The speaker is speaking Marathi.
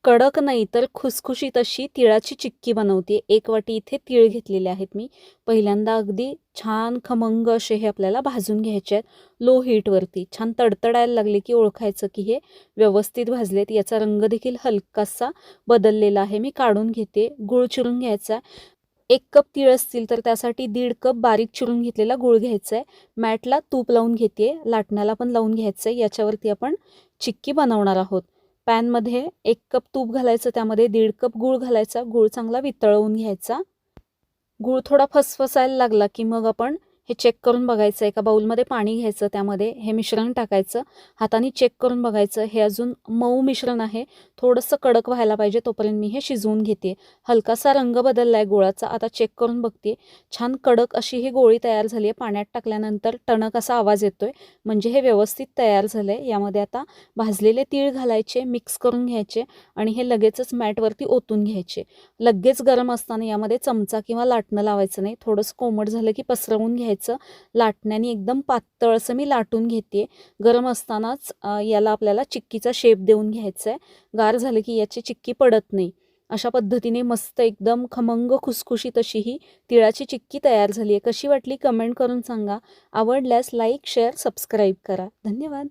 कडक नाही तर खुसखुशीत अशी तिळाची चिक्की बनवते. 1 वाटी इथे तीळ घेतलेले आहेत मी. पहिल्यांदा अगदी छान खमंग असे हे आपल्याला भाजून घ्यायचे आहेत. लो हीटवरती छान तडतडायला लागले की ओळखायचं की हे व्यवस्थित भाजलेत. याचा रंग देखील हलकासा बदललेला आहे. मी काढून घेते. गूळ चिरून घ्यायचा. 1 कप तीळ असतील तर त्यासाठी 1.5 कप बारीक चिरून घेतलेला गूळ घ्यायचा आहे. मॅटला तूप लावून घेते. लाटण्याला पण लावून घ्यायचं आहे. याच्यावरती आपण चिक्की बनवणार आहोत. पॅनमध्ये 1 कप तूप घालायचं, त्यामध्ये 1.5 कप गूळ घालायचा. गूळ चांगला वितळवून घ्यायचा. गूळ थोडा फसफसायला लागला की मग आपण हे चेक करून बघायचं. एका बाउलमध्ये पाणी घ्यायचं, त्यामध्ये हे मिश्रण टाकायचं. हाताने चेक करून बघायचं. हे अजून मऊ मिश्रण आहे, थोडंसं कडक व्हायला पाहिजे, तोपर्यंत मी हे शिजवून घेते. हलकासा रंग बदलला आहे गोळाचा. आता चेक करून बघते. छान कडक अशी ही गोळी तयार झाली आहे. पाण्यात टाकल्यानंतर टणक असा आवाज येतोय, म्हणजे हे व्यवस्थित तयार झालं आहे. यामध्ये आता भाजलेले तीळ घालायचे, मिक्स करून घ्यायचे आणि हे लगेचच मॅटवरती ओतून घ्यायचे. लगेच गरम असताना यामध्ये चमचा किंवा लाटणं लावायचं नाही. थोडंसं कोमट झालं की पसरवून घ्यायचं. लाटण्याने एकदम पातळ असं मी लाटून घेते. गरम असतानाच याला आपल्याला चिक्कीचा शेप देऊन घ्यायचा आहे. गार झालं की याची चिक्की पडत नाही. अशा पद्धतीने मस्त एकदम खमंग खुसखुशीत अशी ही तिळाची चिक्की तयार झाली आहे. कशी वाटली कमेंट करून सांगा. आवडल्यास लाईक, शेअर, सबस्क्राईब करा. धन्यवाद.